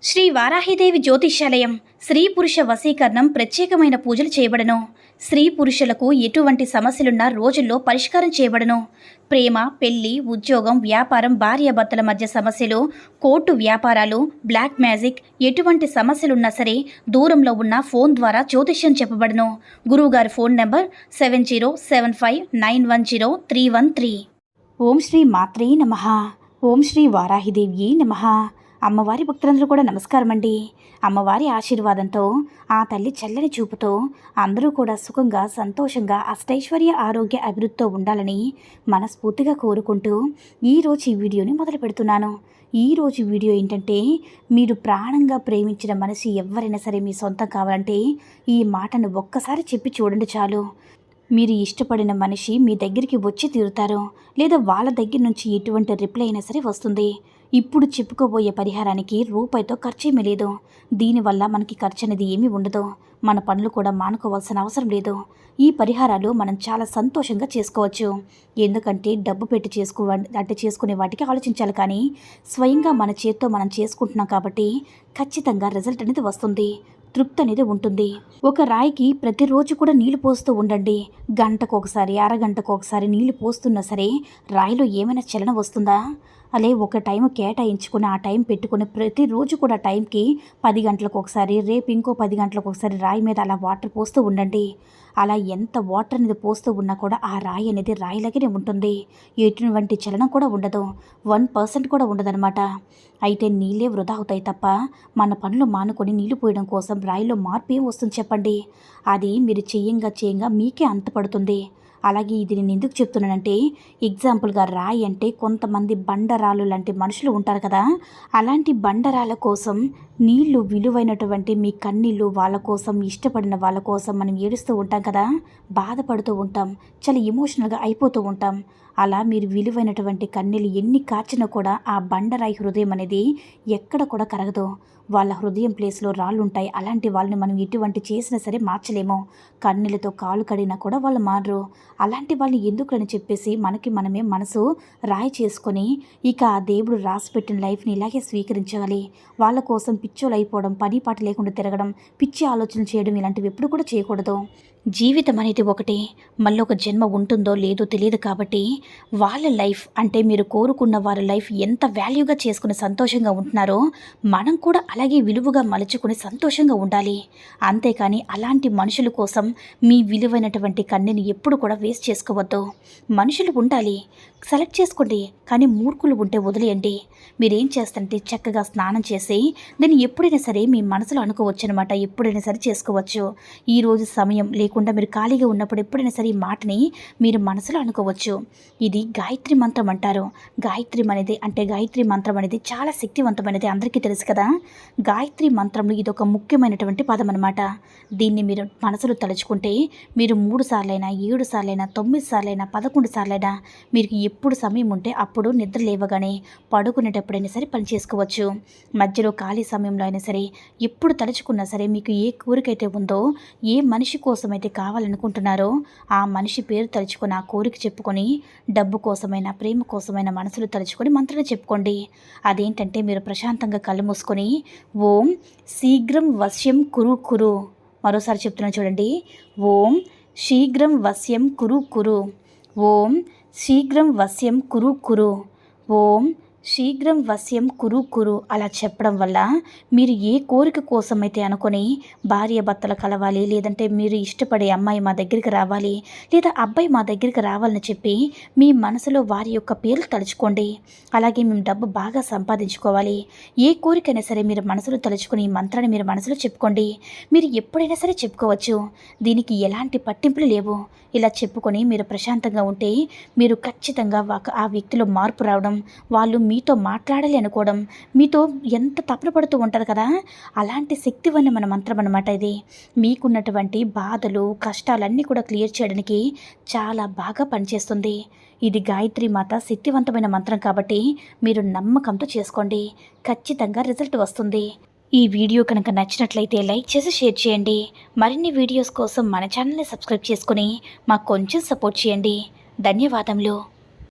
శ్రీ వారాహిదేవి జ్యోతిష్యాలయం స్త్రీ పురుష వశీకరణం ప్రత్యేకమైన పూజలు చేయబడను. స్త్రీ పురుషులకు ఎటువంటి సమస్యలున్నా రోజుల్లో పరిష్కారం చేయబడను. ప్రేమ, పెళ్లి, ఉద్యోగం, వ్యాపారం, భార్యాభర్తల మధ్య సమస్యలు, కోర్టు వ్యాపారాలు, బ్లాక్ మ్యాజిక్, ఎటువంటి సమస్యలున్నా సరే దూరంలో ఉన్న ఫోన్ ద్వారా జ్యోతిష్యం చెప్పబడను. గురువుగారి ఫోన్ నంబర్ 7075910313. ఓం శ్రీ మాత్రే నమః. ఓం శ్రీ వారాహిదేవి నమః. అమ్మవారి భక్తులందరూ కూడా నమస్కారం అండి. అమ్మవారి ఆశీర్వాదంతో, ఆ తల్లి చల్లని చూపుతో అందరూ కూడా సుఖంగా, సంతోషంగా, అష్టైశ్వర్య, ఆరోగ్య అభివృద్ధితో ఉండాలని మనస్ఫూర్తిగా కోరుకుంటూ ఈరోజు ఈ వీడియోని మొదలు పెడుతున్నాను. ఈరోజు వీడియో ఏంటంటే, మీరు ప్రాణంగా ప్రేమించిన మనిషి ఎవరైనా సరే మీ సొంతం కావాలంటే ఈ మాటను ఒక్కసారి చెప్పి చూడండి చాలు. మీరు ఇష్టపడిన మనిషి మీ దగ్గరికి వచ్చి తీరుతారు, లేదా వాళ్ళ దగ్గర నుంచి ఎటువంటి రిప్లై అయినా సరే వస్తుంది. ఇప్పుడు చెప్పుకోబోయే పరిహారానికి రూపాయితో ఖర్చేమీ లేదు. దీనివల్ల మనకి ఖర్చు అనేది ఏమీ ఉండదు. మన పనులు కూడా మానుకోవాల్సిన అవసరం లేదు. ఈ పరిహారాలు మనం చాలా సంతోషంగా చేసుకోవచ్చు. ఎందుకంటే డబ్బు పెట్టి చేసుకునే వాటికి ఆలోచించాలి, కానీ స్వయంగా మన చేత్తో మనం చేసుకుంటున్నాం కాబట్టి ఖచ్చితంగా రిజల్ట్ అనేది వస్తుంది, తృప్తి అనేది ఉంటుంది. ఒక రాయికి ప్రతిరోజు కూడా నీళ్లు పోస్తూ ఉండండి. గంటకు ఒకసారి, అరగంటకు ఒకసారి నీళ్లు పోస్తున్నా సరే రాయిలో ఏమైనా చలనం వస్తుందా? అలా ఒక టైం కేటాయించుకుని, ఆ టైం పెట్టుకుని ప్రతిరోజు కూడా టైంకి 10 గంటలకు ఒకసారి, రేపు ఇంకో 10 గంటలకు ఒకసారి రాయి మీద అలా వాటర్ పోస్తూ ఉండండి. అలా ఎంత వాటర్ అనేది పోస్తూ ఉన్నా కూడా ఆ రాయి అనేది రాయిలాగానే ఉంటుంది. ఎటువంటి చలనం కూడా ఉండదు, 1% కూడా ఉండదన్నమాట. అయితే నీళ్ళే వృధా అవుతాయి తప్ప మన పనులు మానుకొని నీళ్లు పోయడం కోసం రాయిలో మార్పు ఏం వస్తుంది చెప్పండి? అది మీరు చేయంగా మీకే అంతపడుతుంది. అలాగే ఇది నేను ఎందుకు చెప్తున్నానంటే, ఎగ్జాంపుల్గా రాయి అంటే కొంతమంది బండరాలు లాంటి మనుషులు ఉంటారు కదా, అలాంటి బండరాల కోసం నీళ్లు విలువైనటువంటి మీ కన్నీళ్ళు, వాళ్ళ కోసం, ఇష్టపడిన వాళ్ళ కోసం మనం ఏడుస్తూ ఉంటాం కదా, బాధపడుతూ ఉంటాం, చాలా ఎమోషనల్గా అయిపోతూ ఉంటాం. అలా మీరు విలువైనటువంటి కన్నీళ్ళు ఎన్ని కార్చినా కూడా ఆ బండరాయి హృదయం అనేది ఎక్కడ కూడా కరగదు. వాళ్ళ హృదయం ప్లేస్లో రాళ్ళు ఉంటాయి. అలాంటి వాళ్ళని మనం ఎటువంటి చేసినా సరే మార్చలేము. కన్నీళ్ళతో కాలు కడిగినా కూడా వాళ్ళు మారరు. అలాంటి వాళ్ళని ఎందుకని చెప్పేసి మనమే మనసు రాయి చేసుకొని ఇక ఆ దేవుడు రాసిపెట్టిన లైఫ్ని ఇలాగే స్వీకరించాలి. వాళ్ళ కోసం పిచ్చోలు అయిపోవడం, పని పాట లేకుండా తిరగడం, పిచ్చి ఆలోచనలు చేయడం ఇలాంటివి ఎప్పుడు కూడా చేయకూడదు. జీవితం అనేది ఒకటి, మళ్ళీ ఒక జన్మ ఉంటుందో లేదో తెలియదు. కాబట్టి వాళ్ళ లైఫ్ అంటే మీరు కోరుకున్న వారి లైఫ్ ఎంత వాల్యూగా చేసుకుని సంతోషంగా ఉంటున్నారో మనం కూడా అలాగే విలువగా మలుచుకుని సంతోషంగా ఉండాలి. అంతేకాని అలాంటి మనుషుల కోసం మీ విలువైనటువంటి కన్నీని ఎప్పుడు కూడా వేస్ట్ చేసుకోవద్దు. మనుషులు ఉండాలి, సెలెక్ట్ చేసుకోండి, కానీ మూర్ఖులు ఉంటే వదిలేయండి. మీరేం చేస్తారంటే చక్కగా స్నానం చేసి దాన్ని ఎప్పుడైనా సరే మీ మనసులో అనుకోవచ్చు అనమాట. ఎప్పుడైనా సరే చేసుకోవచ్చు. ఈరోజు సమయం లేకుండా మీరు ఖాళీగా ఉన్నప్పుడు ఎప్పుడైనా సరే ఈ మాటని మీరు మనసులో అనుకోవచ్చు. ఇది గాయత్రి మంత్రం అంటారు. గాయత్రి మంత్రం అనేది చాలా శక్తివంతమైనది, అందరికీ తెలుసు కదా. గాయత్రి మంత్రంలో ఇది ఒక ముఖ్యమైనటువంటి పదం అనమాట. దీన్ని మీరు మనసులో తలుచుకుంటే మీరు 3 సార్లైనా, 7 సార్లైనా, 9 సార్లైనా, 11 సార్లైనా, మీరు ఎప్పుడు సమయం ఉంటే అప్పుడు నిద్ర లేవగానే, పడుకునేటప్పుడైనా సరే పని చేసుకోవచ్చు. మధ్యలో ఖాళీ సమయంలో అయినా సరే, ఎప్పుడు తలుచుకున్నా సరే మీకు ఏ కోరికైతే ఉందో, ఏ మనిషి కోసమైతే కావాలనుకుంటున్నారో ఆ మనిషి పేరు తలుచుకొని, ఆ కోరిక చెప్పుకొని, డబ్బు కోసమైనా, ప్రేమ కోసమైనా మనసులో తలుచుకొని మంత్రాన్ని చెప్పుకోండి. అదేంటంటే మీరు ప్రశాంతంగా కళ్ళు మూసుకొని ఓం శీఘ్రం వశ్యం కురు కురు, మరోసారి చెప్తున్నాను చూడండి, ఓం శీఘ్రం వశ్యం కురు కురు, ఓం శీఘ్రం వశ్యం కురు కురు, ఓం శీఘ్రం వశ్యం కురు కురు అలా చెప్పడం వల్ల మీరు ఏ కోరిక కోసమైతే అనుకొని భార్యాభర్తలు కలవాలి, లేదంటే మీరు ఇష్టపడే అమ్మాయి మా దగ్గరికి రావాలి, లేదా అబ్బాయి మా దగ్గరికి రావాలని చెప్పి మీ మనసులో వారి యొక్క పేర్లు తలుచుకోండి. అలాగే మేము డబ్బు బాగా సంపాదించుకోవాలి, ఏ కోరికైనా సరే మీరు మనసులో తలుచుకుని ఈ మంత్రాన్ని మీరు మనసులో చెప్పుకోండి. మీరు ఎప్పుడైనా సరే చెప్పుకోవచ్చు, దీనికి ఎలాంటి పట్టింపులు లేవు. ఇలా చెప్పుకొని మీరు ప్రశాంతంగా ఉంటే మీరు ఖచ్చితంగా ఆ వ్యక్తిలో మార్పు రావడం, వాళ్ళు మీతో మాట్లాడాలి అనుకోవడం, మీతో ఎంత తపన పడుతూ ఉంటారు కదా, అలాంటి శక్తివన్న మన మంత్రం అన్నమాట ఇది. మీకున్నటువంటి బాధలు, కష్టాలన్నీ కూడా క్లియర్ చేయడానికి చాలా బాగా పనిచేస్తుంది. ఇది గాయత్రి మాత శక్తివంతమైన మంత్రం కాబట్టి మీరు నమ్మకంతో చేసుకోండి, ఖచ్చితంగా రిజల్ట్ వస్తుంది. ఈ వీడియో కనుక నచ్చినట్లయితే లైక్ చేసి షేర్ చేయండి. మరిన్ని వీడియోస్ కోసం మన ఛానల్ని సబ్స్క్రైబ్ చేసుకుని మాకు కొంచెం సపోర్ట్ చేయండి. ధన్యవాదములు.